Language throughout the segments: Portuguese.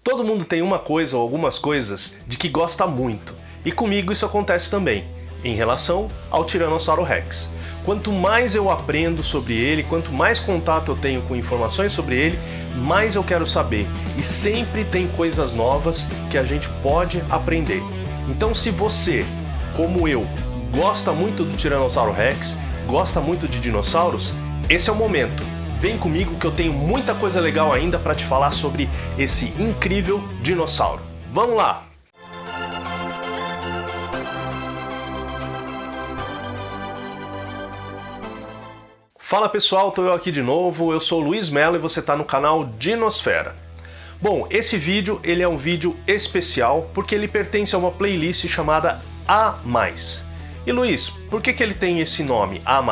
Todo mundo tem uma coisa ou algumas coisas de que gosta muito, e comigo isso acontece também, em relação ao Tiranossauro Rex. Quanto mais eu aprendo sobre ele, quanto mais contato eu tenho com informações sobre ele, mais eu quero saber, e sempre tem coisas novas que a gente pode aprender. Então, se você, como eu, gosta muito do Tiranossauro Rex, gosta muito de dinossauros, esse é o momento. Vem comigo que eu tenho muita coisa legal ainda para te falar sobre esse incrível dinossauro. Vamos lá! Fala pessoal, tô eu aqui de novo, eu sou o Luiz Mello e você está no canal Dinosfera. Bom, esse vídeo ele é um vídeo especial porque ele pertence a uma playlist chamada A+. E Luiz, por que ele tem esse nome, A+?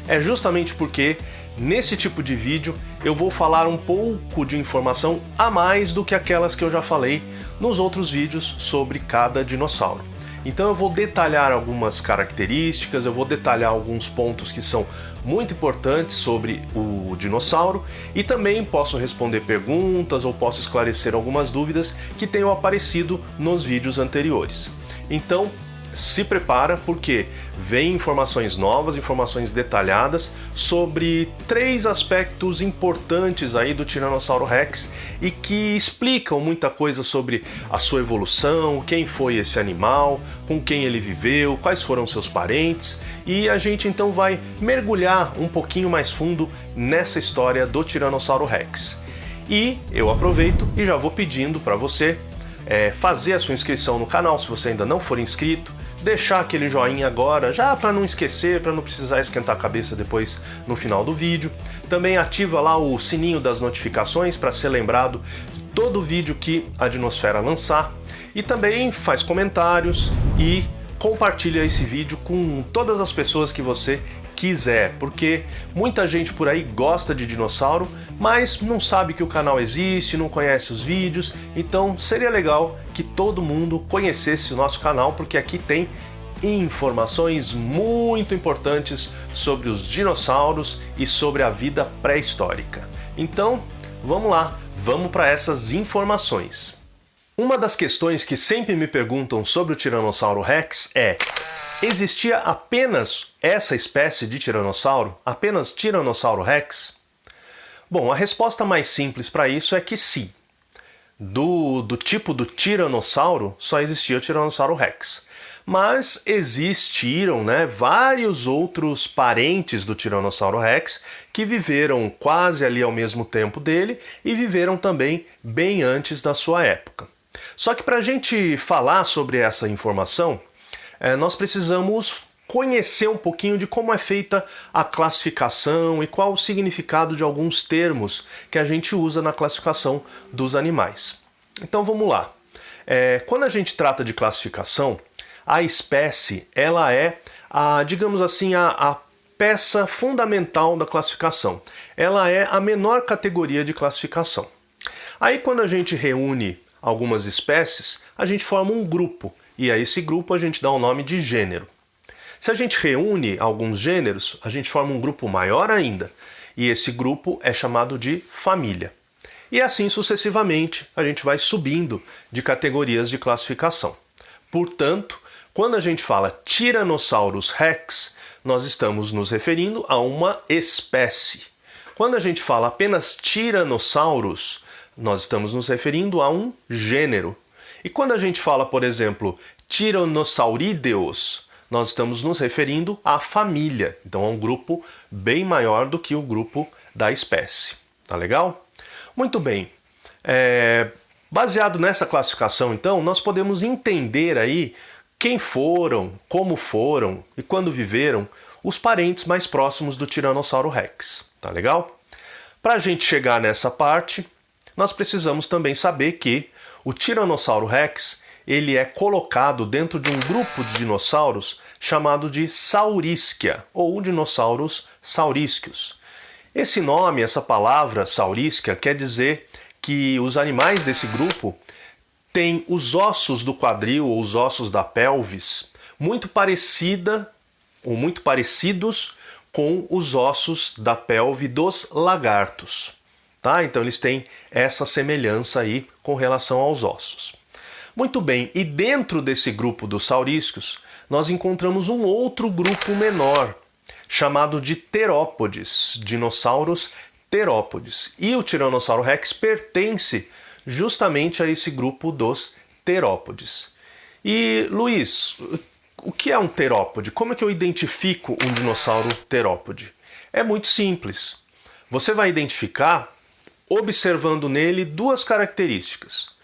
É justamente porque nesse tipo de vídeo eu vou falar um pouco de informação a mais do que aquelas que eu já falei nos outros vídeos sobre cada dinossauro. Então eu vou detalhar algumas características, eu vou detalhar alguns pontos que são muito importantes sobre o dinossauro e também posso responder perguntas ou posso esclarecer algumas dúvidas que tenham aparecido nos vídeos anteriores. Então, se prepara porque vem informações novas, informações detalhadas sobre 3 aspectos importantes aí do Tiranossauro Rex e que explicam muita coisa sobre a sua evolução, quem foi esse animal, com quem ele viveu, quais foram seus parentes, e a gente então vai mergulhar um pouquinho mais fundo nessa história do Tiranossauro Rex. E eu aproveito e já vou pedindo para você fazer a sua inscrição no canal se você ainda não for inscrito, deixar aquele joinha agora, já para não esquecer, para não precisar esquentar a cabeça depois no final do vídeo. Também ativa lá o sininho das notificações para ser lembrado de todo vídeo que a Dinosfera lançar. E também faz comentários e compartilha esse vídeo com todas as pessoas que você quiser, porque muita gente por aí gosta de dinossauro, mas não sabe que o canal existe, não conhece os vídeos, então seria legal que todo mundo conhecesse o nosso canal, porque aqui tem informações muito importantes sobre os dinossauros e sobre a vida pré-histórica. Então, vamos lá, vamos para essas informações. Uma das questões que sempre me perguntam sobre o Tiranossauro Rex é: existia apenas essa espécie de tiranossauro? Apenas Tiranossauro Rex? Bom, a resposta mais simples para isso é que sim. Do tipo do tiranossauro, só existia o Tiranossauro Rex. Mas existiram, vários outros parentes do Tiranossauro Rex que viveram quase ali ao mesmo tempo dele e viveram também bem antes da sua época. Só que para a gente falar sobre essa informação, nós precisamos conhecer um pouquinho de como é feita a classificação e qual o significado de alguns termos que a gente usa na classificação dos animais. Então vamos lá. Quando a gente trata de classificação, a espécie ela é, digamos assim, a peça fundamental da classificação. Ela é a menor categoria de classificação. Aí quando a gente reúne algumas espécies, a gente forma um grupo, e a esse grupo a gente dá o nome de gênero. Se a gente reúne alguns gêneros, a gente forma um grupo maior ainda, e esse grupo é chamado de família. E assim sucessivamente, a gente vai subindo de categorias de classificação. Portanto, quando a gente fala Tyrannosaurus Rex, nós estamos nos referindo a uma espécie. Quando a gente fala apenas Tyrannosaurus, nós estamos nos referindo a um gênero. E quando a gente fala, por exemplo, Tyrannosaurideus, nós estamos nos referindo à família. Então é um grupo bem maior do que o grupo da espécie. Tá legal? Muito bem. Baseado nessa classificação, então, nós podemos entender aí quem foram, como foram e quando viveram os parentes mais próximos do Tiranossauro Rex. Tá legal? Para a gente chegar nessa parte, nós precisamos também saber que o Tiranossauro Rex ele é colocado dentro de um grupo de dinossauros chamado de Saurisquia, ou dinossauros saurísquios. Esse nome, essa palavra saurísquia, quer dizer que os animais desse grupo têm os ossos do quadril ou os ossos da pelvis muito parecidos com os ossos da pelve dos lagartos. Tá? Então eles têm essa semelhança aí com relação aos ossos. Muito bem, e dentro desse grupo dos saurísquios, nós encontramos um outro grupo menor, chamado de terópodes, dinossauros terópodes. E o Tiranossauro Rex pertence justamente a esse grupo dos terópodes. E, Luiz, o que é um terópode? Como é que eu identifico um dinossauro terópode? É muito simples. Você vai identificar observando nele duas características.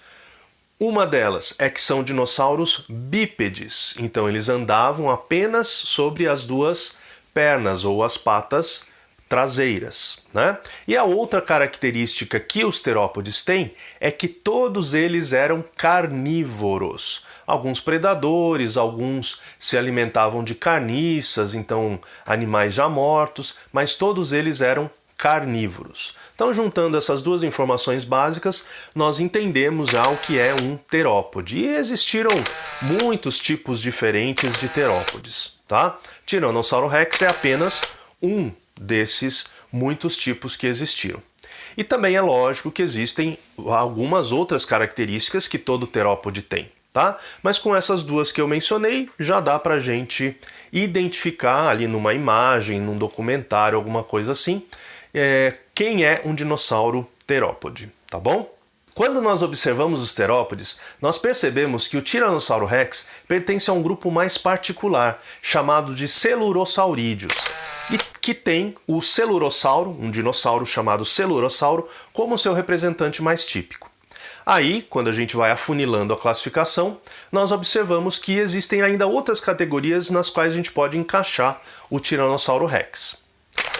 Uma delas é que são dinossauros bípedes, então eles andavam apenas sobre as duas pernas ou as patas traseiras, né? E a outra característica que os terópodes têm é que todos eles eram carnívoros. Alguns predadores, alguns se alimentavam de carniças, então animais já mortos, mas todos eles eram carnívoros. Então, juntando essas duas informações básicas, nós entendemos já o que é um terópode. E existiram muitos tipos diferentes de terópodes, tá? Tiranossauro Rex é apenas um desses muitos tipos que existiram. E também é lógico que existem algumas outras características que todo terópode tem, tá? Mas com essas duas que eu mencionei, já dá pra gente identificar ali numa imagem, num documentário, alguma coisa assim, quem é um dinossauro terópode, tá bom? Quando nós observamos os terópodes, nós percebemos que o Tiranossauro Rex pertence a um grupo mais particular, chamado de Celurosaurídeos, e que tem o Celurossauro, um dinossauro chamado Celurossauro, como seu representante mais típico. Aí, quando a gente vai afunilando a classificação, nós observamos que existem ainda outras categorias nas quais a gente pode encaixar o Tiranossauro Rex.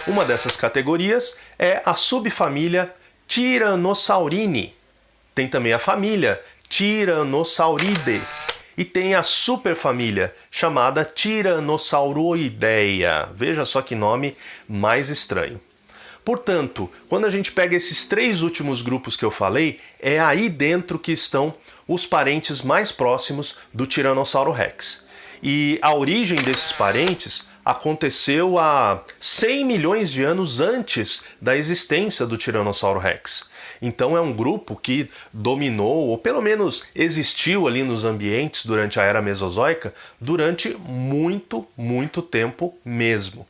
Uma dessas categorias é a subfamília Tyrannosaurinae. Tem também a família Tyrannosauridae e tem a superfamília chamada Tyrannosauroidea. Veja só que nome mais estranho. Portanto, quando a gente pega esses três últimos grupos que eu falei, é aí dentro que estão os parentes mais próximos do Tiranossauro Rex. E a origem desses parentes aconteceu há 100 milhões de anos antes da existência do Tiranossauro Rex. Então é um grupo que dominou, ou pelo menos existiu ali nos ambientes durante a Era Mesozoica, durante muito tempo mesmo.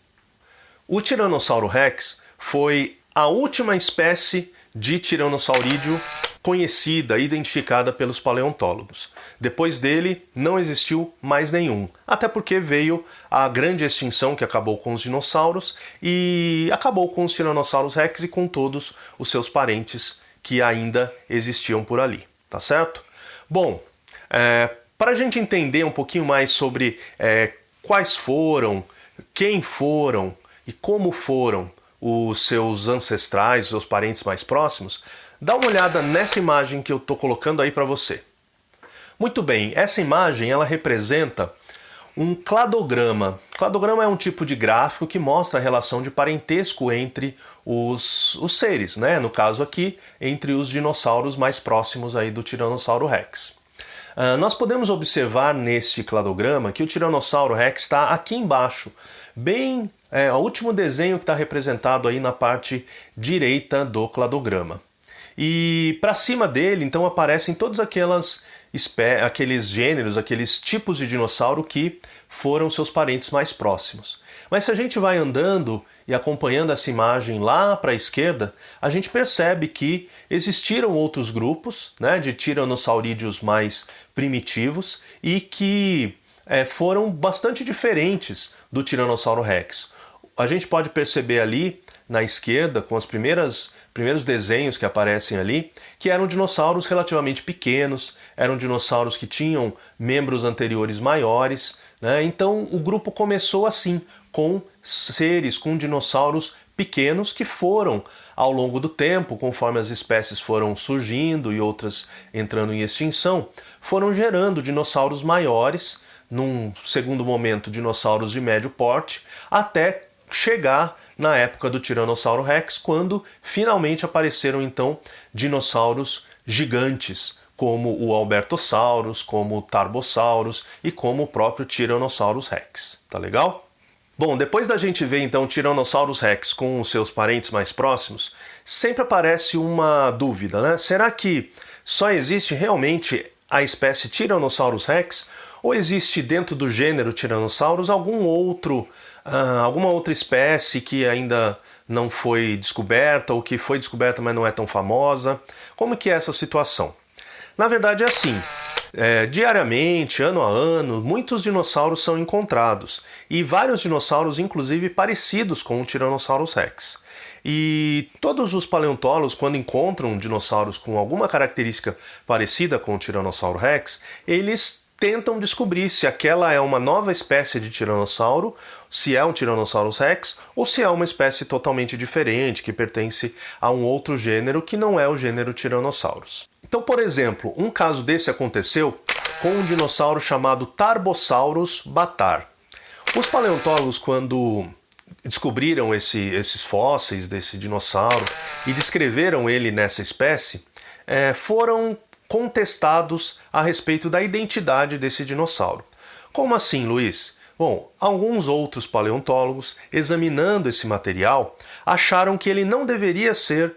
O Tiranossauro Rex foi a última espécie de tiranossaurídeo conhecida, identificada pelos paleontólogos. Depois dele, não existiu mais nenhum, até porque veio a grande extinção que acabou com os dinossauros e acabou com os Tiranossauros Rex e com todos os seus parentes que ainda existiam por ali, tá certo? Bom, para a gente entender um pouquinho mais sobre quais foram, quem foram e como foram os seus ancestrais, os seus parentes mais próximos, dá uma olhada nessa imagem que eu estou colocando aí para você. Muito bem, essa imagem ela representa um cladograma. Cladograma é um tipo de gráfico que mostra a relação de parentesco entre os seres, né? No caso aqui, entre os dinossauros mais próximos aí do Tiranossauro Rex. Nós podemos observar neste cladograma que o Tiranossauro Rex está aqui embaixo, bem o último desenho que está representado aí na parte direita do cladograma. E para cima dele, então, aparecem todos aqueles gêneros, aqueles tipos de dinossauro que foram seus parentes mais próximos. Mas se a gente vai andando e acompanhando essa imagem lá para a esquerda, a gente percebe que existiram outros grupos, né, de tiranossaurídeos mais primitivos e que foram bastante diferentes do Tiranossauro Rex. A gente pode perceber ali na esquerda, com os primeiros desenhos que aparecem ali, que eram dinossauros relativamente pequenos, eram dinossauros que tinham membros anteriores maiores, né? Então o grupo começou assim, com dinossauros pequenos que foram, ao longo do tempo, conforme as espécies foram surgindo e outras entrando em extinção, foram gerando dinossauros maiores, num segundo momento dinossauros de médio porte, até chegar na época do Tiranossauro Rex, quando finalmente apareceram então dinossauros gigantes, como o Albertosaurus, como o Tarbosaurus e como o próprio Tyrannosaurus Rex. Tá legal? Bom, depois da gente ver então o Tyrannosaurus Rex com os seus parentes mais próximos, sempre aparece uma dúvida, né? Será que Só existe realmente a espécie Tyrannosaurus rex ou existe dentro do gênero Tyrannosaurus alguma outra espécie que ainda não foi descoberta ou que foi descoberta, mas não é tão famosa? Como que é essa situação? Na verdade é assim, diariamente, ano a ano, muitos dinossauros são encontrados e vários dinossauros inclusive parecidos com o Tyrannosaurus rex. E todos os paleontólogos, quando encontram dinossauros com alguma característica parecida com o Tiranossauro rex, eles tentam descobrir se aquela é uma nova espécie de tiranossauro, se é um Tyrannosaurus rex ou se é uma espécie totalmente diferente que pertence a um outro gênero que não é o gênero Tyrannosaurus. Então, por exemplo, um caso desse aconteceu com um dinossauro chamado Tarbosaurus batar. Os paleontólogos, quando descobriram esses fósseis desse dinossauro e descreveram ele nessa espécie, foram contestados a respeito da identidade desse dinossauro. Como assim, Luiz? Bom, alguns outros paleontólogos, examinando esse material, acharam que ele não deveria ser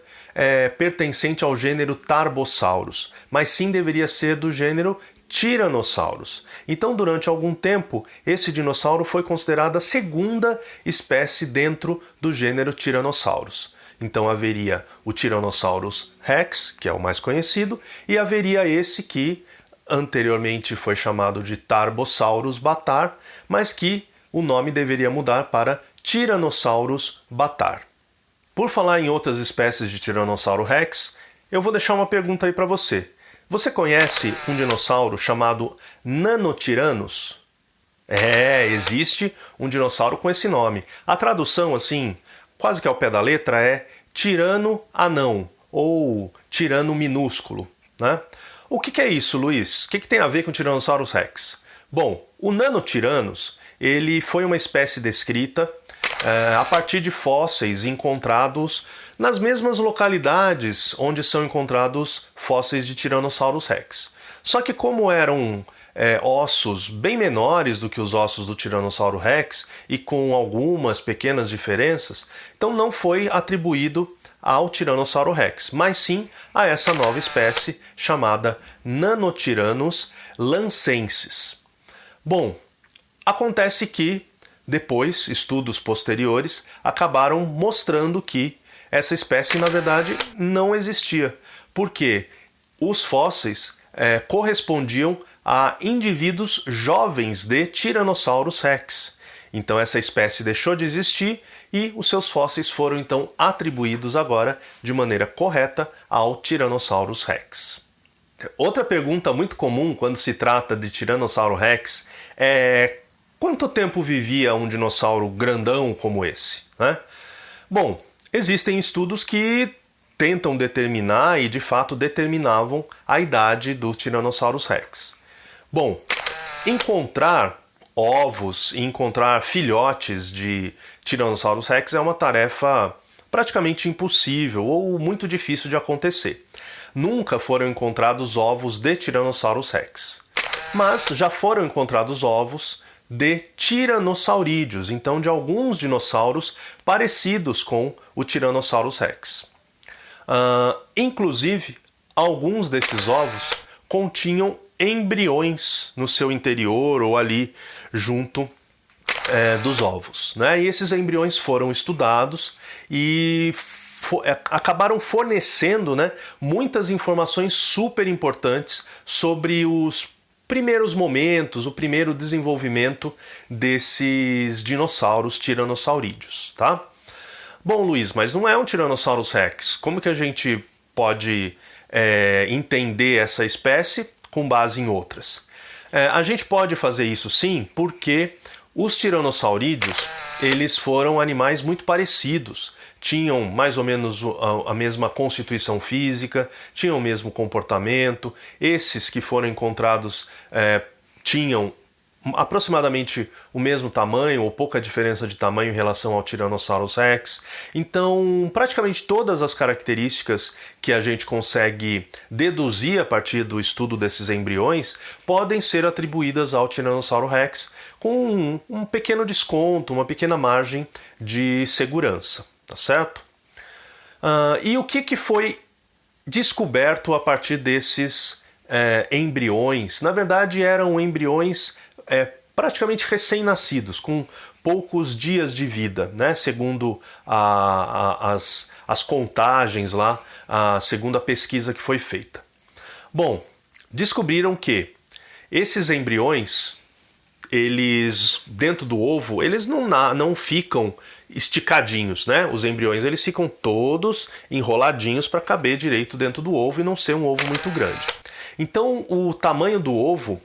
pertencente ao gênero Tarbosaurus, mas sim deveria ser do gênero Tyrannosaurus. Então, durante algum tempo, esse dinossauro foi considerado a segunda espécie dentro do gênero Tyrannosaurus. Então haveria o Tyrannosaurus rex, que é o mais conhecido, e haveria esse que anteriormente foi chamado de Tarbosaurus batar, mas que o nome deveria mudar para Tyrannosaurus batar. Por falar em outras espécies de Tyrannosaurus rex, eu vou deixar uma pergunta aí para você. Você conhece um dinossauro chamado Nanotyrannus? Existe um dinossauro com esse nome. A tradução, assim, quase que ao pé da letra, é tirano anão ou tirano minúsculo, né? O que é isso, Luiz? O que tem a ver com o Tyrannosaurus rex? Bom, o Nanotyrannus, ele foi uma espécie descrita a partir de fósseis encontrados nas mesmas localidades onde são encontrados fósseis de Tyrannosaurus rex. Só que como eram ossos bem menores do que os ossos do Tyrannosauro rex e com algumas pequenas diferenças, então não foi atribuído ao Tyrannosauro rex, mas sim a essa nova espécie chamada Nanotyrannus lancensis. Bom, acontece que depois, estudos posteriores acabaram mostrando que essa espécie, na verdade, não existia, porque os fósseis correspondiam a indivíduos jovens de Tyrannosaurus rex. Então essa espécie deixou de existir e os seus fósseis foram então atribuídos agora de maneira correta ao Tyrannosaurus rex. Outra pergunta muito comum quando se trata de Tyrannosaurus rex é: quanto tempo vivia um dinossauro grandão como esse, né? Bom, existem estudos que tentam determinar e de fato determinavam a idade do Tyrannosaurus rex. Bom, encontrar ovos e encontrar filhotes de Tyrannosaurus rex é uma tarefa praticamente impossível ou muito difícil de acontecer. Nunca foram encontrados ovos de Tyrannosaurus rex, mas já foram encontrados ovos de tiranossaurídeos, então de alguns dinossauros parecidos com o Tyrannosaurus rex. Inclusive, alguns desses ovos continham embriões no seu interior ou ali junto dos ovos, né? E esses embriões foram estudados e acabaram fornecendo, né, muitas informações super importantes sobre os primeiros momentos, o primeiro desenvolvimento desses dinossauros tiranosaurídeos, tá? Bom, Luiz, mas não é um Tyrannosaurus rex. Como que a gente pode entender essa espécie com base em outras? A gente pode fazer isso sim, porque os tiranossaurídeos, eles foram animais muito parecidos. Tinham mais ou menos a mesma constituição física, tinham o mesmo comportamento. Esses que foram encontrados tinham aproximadamente o mesmo tamanho ou pouca diferença de tamanho em relação ao Tyrannosaurus rex. Então, praticamente todas as características que a gente consegue deduzir a partir do estudo desses embriões podem ser atribuídas ao Tyrannosaurus rex com um pequeno desconto, uma pequena margem de segurança, tá certo? E o que foi descoberto a partir desses embriões. Na verdade, eram embriões praticamente recém-nascidos, com poucos dias de vida, né? Segundo as contagens lá, segundo a pesquisa que foi feita. Bom, descobriram que esses embriões, eles dentro do ovo, eles não ficam esticadinhos, né? Os embriões, eles ficam todos enroladinhos para caber direito dentro do ovo e não ser um ovo muito grande. Então, o tamanho do ovo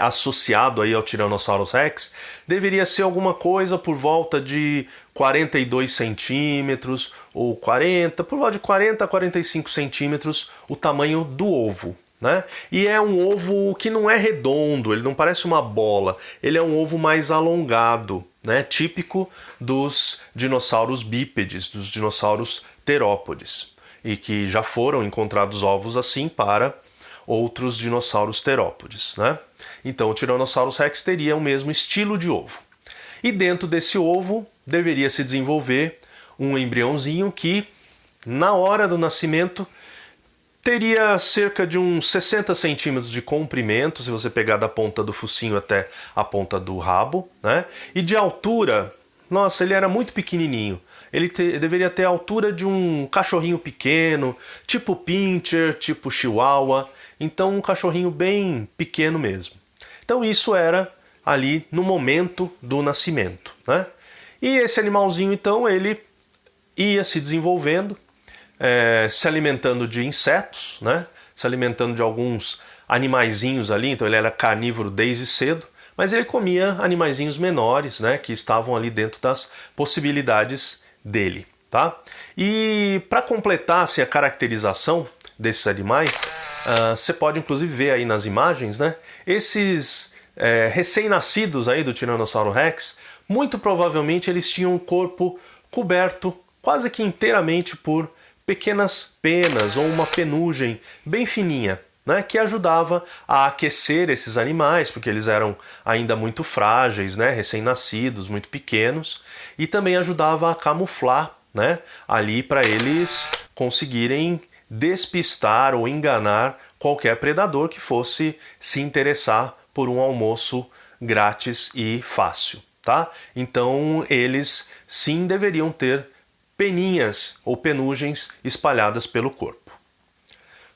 associado aí ao Tyrannosaurus Rex deveria ser alguma coisa por volta de 42 centímetros ou por volta de 40 a 45 centímetros o tamanho do ovo, né? E é um ovo que não é redondo, ele não parece uma bola, ele é um ovo mais alongado, né? Típico dos dinossauros bípedes, dos dinossauros terópodes, e que já foram encontrados ovos assim para outros dinossauros terópodes, né? Então o Tyrannosaurus Rex teria o mesmo estilo de ovo. E dentro desse ovo deveria se desenvolver um embriãozinho que, na hora do nascimento, teria cerca de uns 60 centímetros de comprimento, se você pegar da ponta do focinho até a ponta do rabo, né? E de altura, nossa, ele era muito pequenininho. Ele deveria ter a altura de um cachorrinho pequeno, tipo pincher, tipo chihuahua. Então um cachorrinho bem pequeno mesmo. Então isso era ali no momento do nascimento, né? E esse animalzinho então ele ia se desenvolvendo, se alimentando de insetos, né? Se alimentando de alguns animaizinhos ali, então ele era carnívoro desde cedo, mas ele comia animaizinhos menores, né? Que estavam ali dentro das possibilidades dele, tá? E para completar assim, a caracterização desses animais, você pode inclusive ver aí nas imagens, né? Esses recém-nascidos aí do Tiranossauro Rex, muito provavelmente eles tinham um corpo coberto quase que inteiramente por pequenas penas ou uma penugem bem fininha, né? Que ajudava a aquecer esses animais, porque eles eram ainda muito frágeis, né? Recém-nascidos, muito pequenos, e também ajudava a camuflar, né? Ali para eles conseguirem despistar ou enganar qualquer predador que fosse se interessar por um almoço grátis e fácil, tá? Então eles sim deveriam ter peninhas ou penugens espalhadas pelo corpo.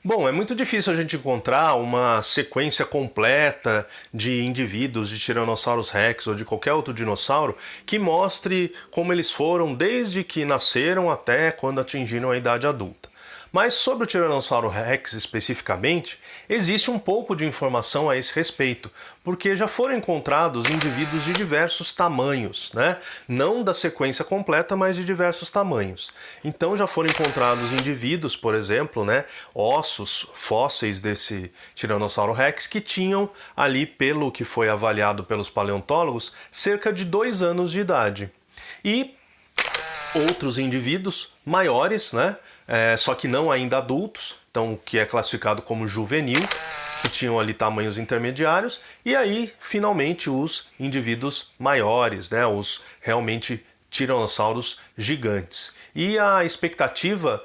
Bom, é muito difícil a gente encontrar uma sequência completa de indivíduos de Tyrannosaurus Rex ou de qualquer outro dinossauro que mostre como eles foram desde que nasceram até quando atingiram a idade adulta. Mas sobre o Tiranossauro Rex especificamente, existe um pouco de informação a esse respeito, porque já foram encontrados indivíduos de diversos tamanhos, né? Não da sequência completa, mas de diversos tamanhos. Então já foram encontrados indivíduos, por exemplo, né, ossos, fósseis desse Tiranossauro Rex que tinham ali, pelo que foi avaliado pelos paleontólogos, cerca de 2 anos de idade. E outros indivíduos maiores, né? Só que não ainda adultos, então que é classificado como juvenil, que tinham ali tamanhos intermediários, e aí finalmente os indivíduos maiores, né? Os realmente tiranossauros gigantes. E a expectativa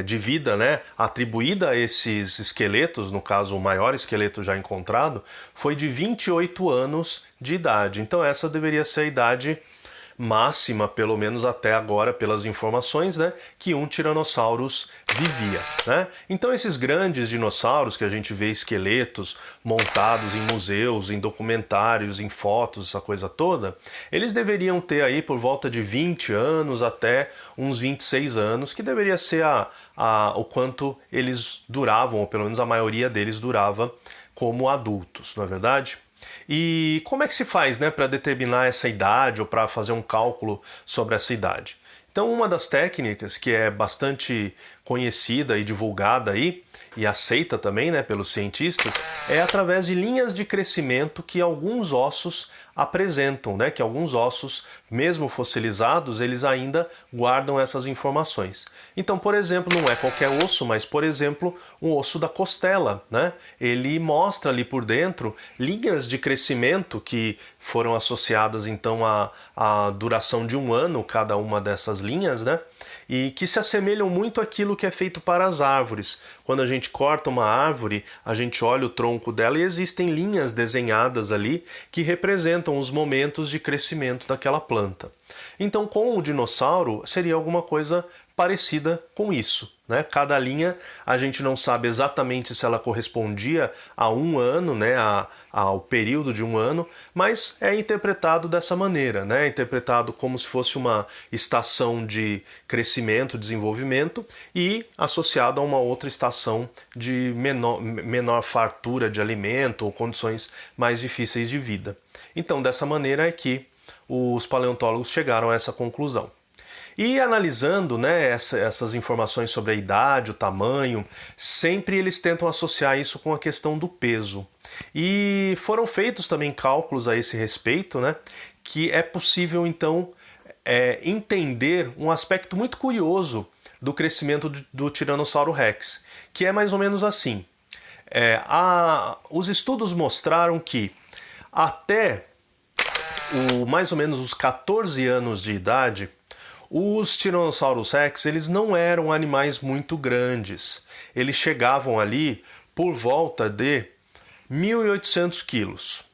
de vida, né, atribuída a esses esqueletos, no caso o maior esqueleto já encontrado, foi de 28 anos de idade. Então essa deveria ser a idade máxima, pelo menos até agora, pelas informações, né, que um Tyrannosaurus vivia, né? Então esses grandes dinossauros que a gente vê esqueletos montados em museus, em documentários, em fotos, essa coisa toda, eles deveriam ter aí por volta de 20 anos até uns 26 anos, que deveria ser o quanto eles duravam, ou pelo menos a maioria deles durava como adultos, não é verdade? E como é que se faz, né, para determinar essa idade ou para fazer um cálculo sobre essa idade? Então, uma das técnicas que é bastante conhecida e divulgada aí, e aceita também, né, pelos cientistas, é através de linhas de crescimento que alguns ossos apresentam, né, que alguns ossos, mesmo fossilizados, eles ainda guardam essas informações. Então, por exemplo, não é qualquer osso, mas, por exemplo, um osso da costela, né? Ele mostra ali por dentro linhas de crescimento que foram associadas, então, à duração de 1 ano, cada uma dessas linhas, né? e que se assemelham muito àquilo que é feito para as árvores. Quando a gente corta uma árvore, a gente olha o tronco dela e existem linhas desenhadas ali que representam os momentos de crescimento daquela planta. Então, com o dinossauro, seria alguma coisa parecida com isso, né? Cada linha a gente não sabe exatamente se ela correspondia a um ano, né? Ao período de um ano, mas é interpretado dessa maneira, né? É interpretado como se fosse uma estação de crescimento, desenvolvimento e associado a uma outra estação de menor fartura de alimento ou condições mais difíceis de vida. Então, dessa maneira é que os paleontólogos chegaram a essa conclusão. E analisando, né, essas informações sobre a idade, o tamanho, sempre eles tentam associar isso com a questão do peso. E foram feitos também cálculos a esse respeito, né, que é possível então entender um aspecto muito curioso do crescimento do Tiranossauro Rex, que é mais ou menos assim. Os estudos mostraram que até mais ou menos os 14 anos de idade, os Tiranossauros Rex, eles não eram animais muito grandes. Eles chegavam ali por volta de 1.800 quilos.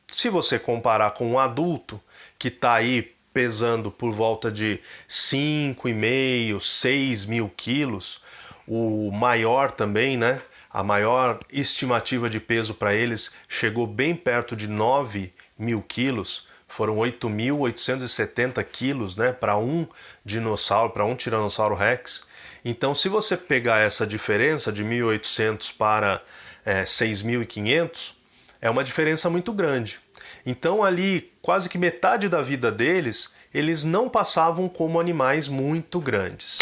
Se você comparar com um adulto que está aí pesando por volta de 5,5, 6 mil quilos, o maior também, né? A maior estimativa de peso para eles chegou bem perto de 9.000 quilos. Foram 8.870 quilos, né, para um dinossauro, para um Tiranossauro Rex. Então, se você pegar essa diferença de 1.800 para 6.500, é uma diferença muito grande. Então, ali, quase que metade da vida deles, eles não passavam como animais muito grandes.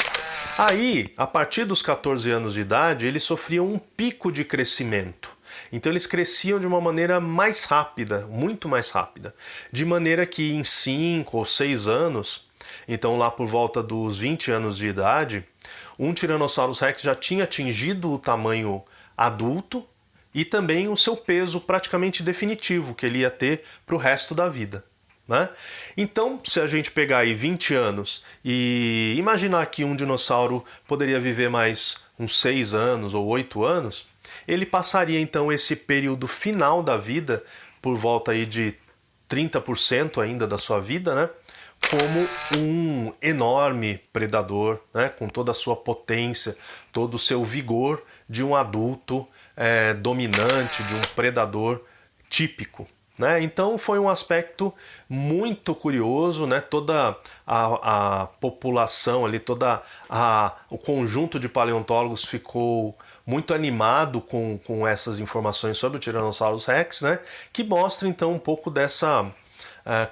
Aí, a partir dos 14 anos de idade, eles sofriam um pico de crescimento. Então eles cresciam de uma maneira mais rápida, muito mais rápida. De maneira que em 5 ou 6 anos, então lá por volta dos 20 anos de idade, um Tyrannosaurus Rex já tinha atingido o tamanho adulto e também o seu peso praticamente definitivo que ele ia ter para o resto da vida, né? Então, se a gente pegar aí 20 anos e imaginar que um dinossauro poderia viver mais uns 6 anos ou 8 anos, ele passaria então esse período final da vida, por volta aí de 30% ainda da sua vida, né, como um enorme predador, né, com toda a sua potência, todo o seu vigor de um adulto dominante, de um predador típico. Né? Então foi um aspecto muito curioso, né? Toda a população ali, o conjunto de paleontólogos ficou muito animado com essas informações sobre o Tyrannosaurus Rex, né? Que mostra então um pouco dessa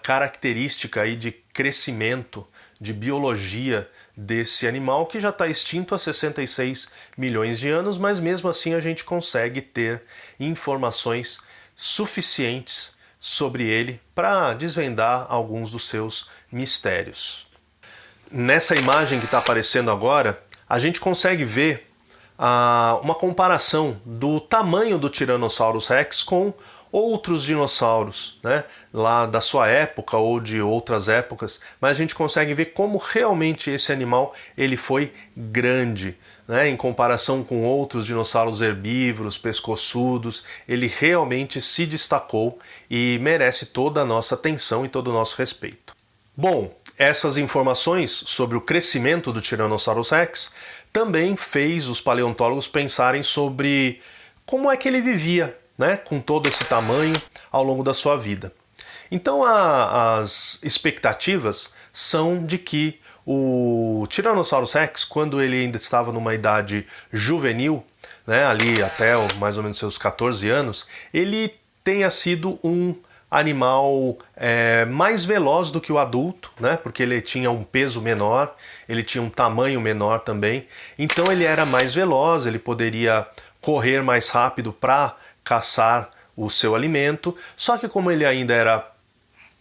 característica aí de crescimento, de biologia desse animal que já está extinto há 66 milhões de anos, mas mesmo assim a gente consegue ter informações suficientes sobre ele para desvendar alguns dos seus mistérios. Nessa imagem que está aparecendo agora, a gente consegue ver uma comparação do tamanho do Tyrannosaurus Rex com outros dinossauros, né, lá da sua época ou de outras épocas, mas a gente consegue ver como realmente esse animal ele foi grande, né, em comparação com outros dinossauros herbívoros, pescoçudos. Ele realmente se destacou e merece toda a nossa atenção e todo o nosso respeito. Bom, essas informações sobre o crescimento do Tyrannosaurus Rex também fez os paleontólogos pensarem sobre como é que ele vivia, né, com todo esse tamanho ao longo da sua vida. Então as expectativas são de que o Tyrannosaurus Rex, quando ele ainda estava numa idade juvenil, né, ali até mais ou menos seus 14 anos, ele tenha sido um animal mais veloz do que o adulto, né, porque ele tinha um peso menor, ele tinha um tamanho menor também, então ele era mais veloz, ele poderia correr mais rápido para caçar o seu alimento, só que como ele ainda era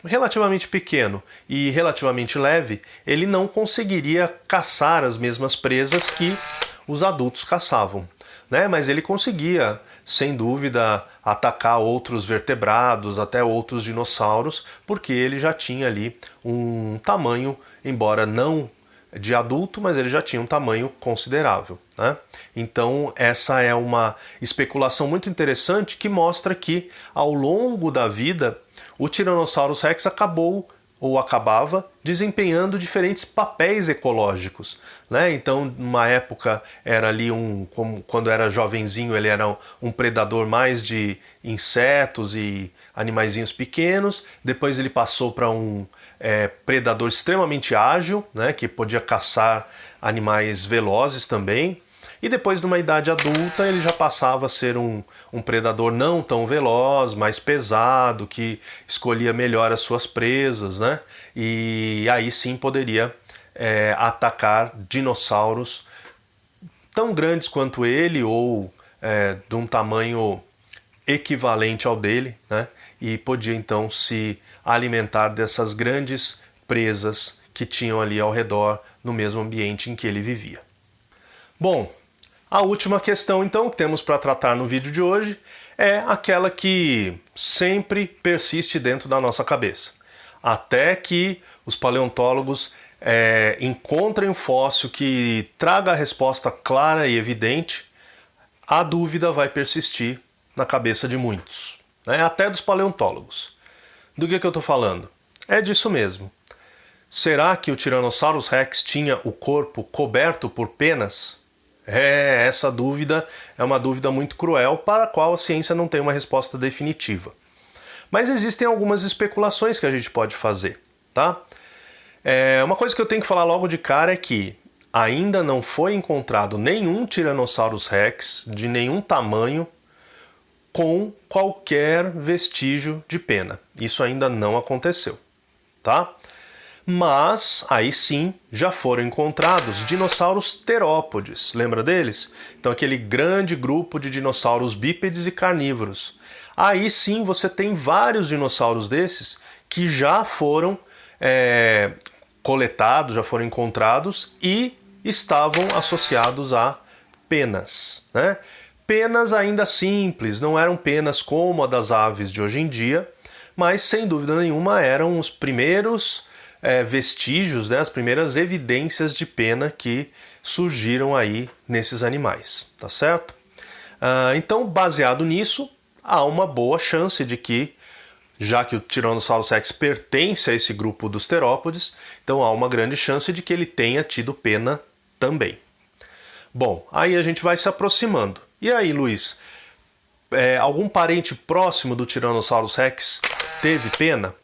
relativamente pequeno e relativamente leve, ele não conseguiria caçar as mesmas presas que os adultos caçavam, né? Mas ele conseguia, sem dúvida, atacar outros vertebrados, até outros dinossauros, porque ele já tinha ali um tamanho, embora não de adulto, mas ele já tinha um tamanho considerável, né? Então essa é uma especulação muito interessante que mostra que ao longo da vida o Tyrannosaurus Rex acabou ou acabava desempenhando diferentes papéis ecológicos, né? Então, numa época era ali quando era jovenzinho, ele era um predador mais de insetos e animaizinhos pequenos. Depois ele passou para um predador extremamente ágil, né? Que podia caçar animais velozes também. E depois, numa idade adulta, ele já passava a ser um predador não tão veloz, mais pesado, que escolhia melhor as suas presas, né? E aí sim poderia atacar dinossauros tão grandes quanto ele ou de um tamanho equivalente ao dele, né? E podia então se alimentar dessas grandes presas que tinham ali ao redor no mesmo ambiente em que ele vivia. Bom, a última questão, então, que temos para tratar no vídeo de hoje é aquela que sempre persiste dentro da nossa cabeça. Até que os paleontólogos encontrem um fóssil que traga a resposta clara e evidente, a dúvida vai persistir na cabeça de muitos, né? Até dos paleontólogos. Do que eu estou falando? É disso mesmo. Será que o Tyrannosaurus Rex tinha o corpo coberto por penas? Essa dúvida é uma dúvida muito cruel para a qual a ciência não tem uma resposta definitiva. Mas existem algumas especulações que a gente pode fazer, tá? Uma coisa que eu tenho que falar logo de cara é que ainda não foi encontrado nenhum Tyrannosaurus Rex de nenhum tamanho com qualquer vestígio de pena. Isso ainda não aconteceu, tá? Mas aí sim já foram encontrados dinossauros terópodes, lembra deles? Então aquele grande grupo de dinossauros bípedes e carnívoros. Aí sim você tem vários dinossauros desses que já foram coletados, já foram encontrados e estavam associados a penas, né? Penas ainda simples, não eram penas como a das aves de hoje em dia, mas sem dúvida nenhuma eram os primeiros vestígios, né, as primeiras evidências de pena que surgiram aí nesses animais, tá certo? Então, baseado nisso, há uma boa chance de que, já que o Tyrannosaurus Rex pertence a esse grupo dos terópodes, então há uma grande chance de que ele tenha tido pena também. Bom, aí a gente vai se aproximando. E aí, Luiz, algum parente próximo do Tyrannosaurus Rex teve pena?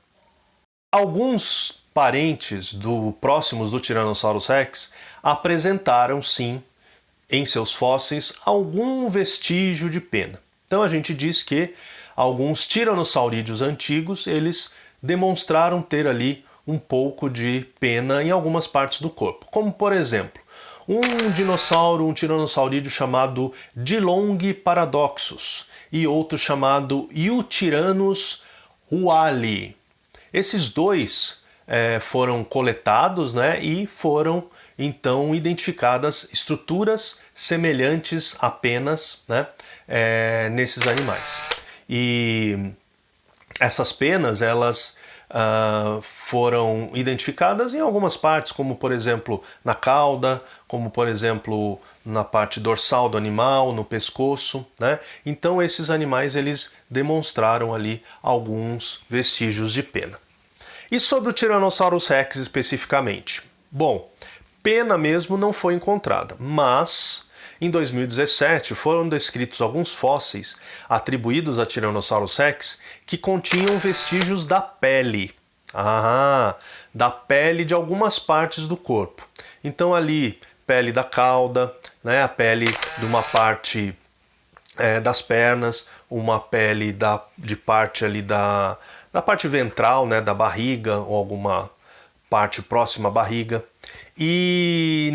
Alguns parentes próximos do Tyrannosaurus Rex apresentaram sim em seus fósseis algum vestígio de pena. Então a gente diz que alguns tiranossaurídeos antigos eles demonstraram ter ali um pouco de pena em algumas partes do corpo, como por exemplo um tiranosaurídeo chamado Dilong paradoxus e outro chamado Eutyrannus huali. Esses dois foram coletados, né, e foram então identificadas estruturas semelhantes a penas, né, nesses animais. E essas penas elas foram identificadas em algumas partes, como por exemplo na cauda, como por exemplo na parte dorsal do animal, no pescoço, né? Então esses animais eles demonstraram ali alguns vestígios de pena. E sobre o Tyrannosaurus Rex especificamente? Bom, pena mesmo não foi encontrada, mas em 2017 foram descritos alguns fósseis atribuídos a Tyrannosaurus Rex que continham vestígios da pele. Da pele de algumas partes do corpo. Então ali, pele da cauda, né, a pele de uma parte das pernas, uma pele de parte ali da parte ventral, né, da barriga ou alguma parte próxima à barriga. E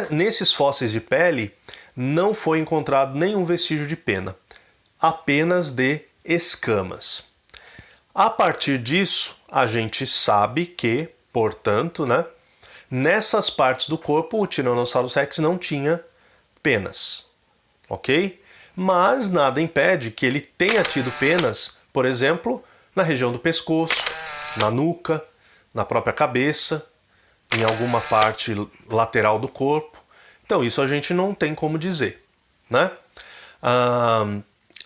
nesses fósseis de pele não foi encontrado nenhum vestígio de pena, apenas de escamas. A partir disso, a gente sabe que, portanto, né, nessas partes do corpo o Tyrannosaurus Rex não tinha penas, ok? Mas nada impede que ele tenha tido penas, por exemplo, na região do pescoço, na nuca, na própria cabeça, em alguma parte lateral do corpo. Então isso a gente não tem como dizer, né?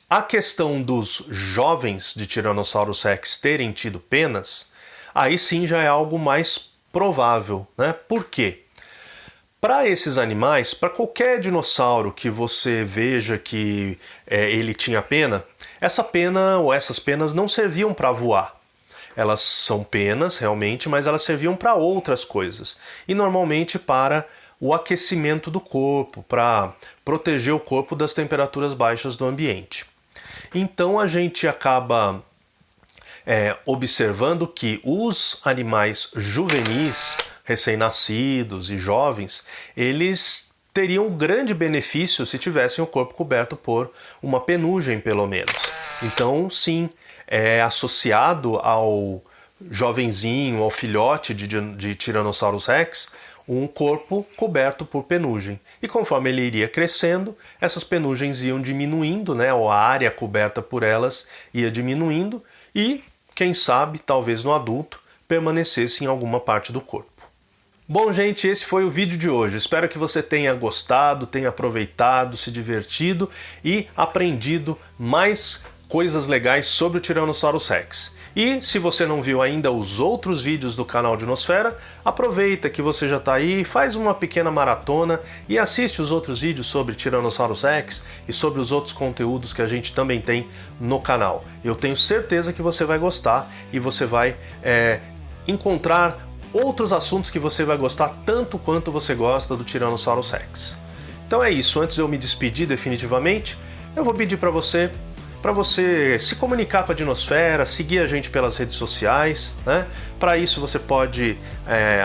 A questão dos jovens de Tyrannosaurus Rex terem tido penas, aí sim já é algo mais provável, né? Por quê? Para esses animais, para qualquer dinossauro que você veja que ele tinha pena, essa pena ou essas penas não serviam para voar. Elas são penas realmente, mas elas serviam para outras coisas. E normalmente para o aquecimento do corpo, para proteger o corpo das temperaturas baixas do ambiente. Então a gente acaba observando que os animais juvenis, recém-nascidos e jovens, eles teriam um grande benefício se tivessem o corpo coberto por uma penugem, pelo menos. Então, sim, é associado ao jovenzinho, ao filhote de Tyrannosaurus Rex, um corpo coberto por penugem. E conforme ele iria crescendo, essas penugens iam diminuindo, né? Ou a área coberta por elas ia diminuindo e, quem sabe, talvez no adulto, permanecesse em alguma parte do corpo. Bom, gente, esse foi o vídeo de hoje. Espero que você tenha gostado, tenha aproveitado, se divertido e aprendido mais coisas legais sobre o Tyrannosaurus Rex. E se você não viu ainda os outros vídeos do canal Dinosfera, aproveita que você já está aí, faz uma pequena maratona e assiste os outros vídeos sobre Tyrannosaurus Rex e sobre os outros conteúdos que a gente também tem no canal. Eu tenho certeza que você vai gostar e você vai encontrar outros assuntos que você vai gostar tanto quanto você gosta do Tyrannosaurus Rex. Então é isso, antes de eu me despedir definitivamente, eu vou pedir para você se comunicar com a Dinosfera, seguir a gente pelas redes sociais, né? Para isso você pode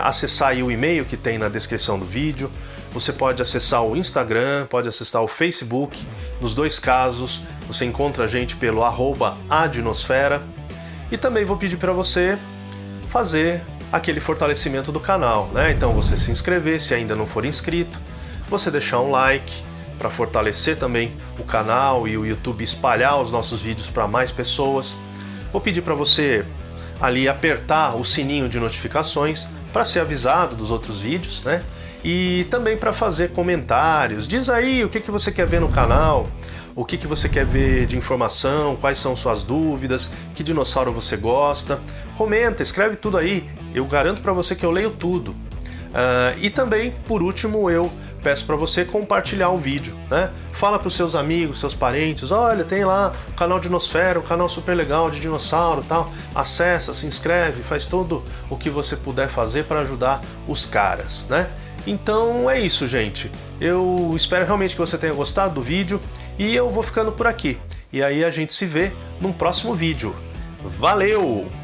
acessar aí o e-mail que tem na descrição do vídeo, você pode acessar o Instagram, pode acessar o Facebook, nos dois casos você encontra a gente pelo @adinosfera, e também vou pedir para você fazer aquele fortalecimento do canal, né? Então você se inscrever se ainda não for inscrito, você deixar um like para fortalecer também o canal e o YouTube espalhar os nossos vídeos para mais pessoas. Vou pedir para você ali apertar o sininho de notificações para ser avisado dos outros vídeos, né? E também para fazer comentários. Diz aí o que você quer ver no canal, o que você quer ver de informação, quais são suas dúvidas, que dinossauro você gosta. Comenta, escreve tudo aí, eu garanto para você que eu leio tudo. E também, por último, eu peço para você compartilhar o vídeo, né? Fala para os seus amigos, seus parentes, olha, tem lá o canal Dinosfera, um canal super legal de dinossauro e tal. Acessa, se inscreve, faz tudo o que você puder fazer para ajudar os caras, né? Então é isso, gente. Eu espero realmente que você tenha gostado do vídeo e eu vou ficando por aqui. E aí a gente se vê num próximo vídeo. Valeu!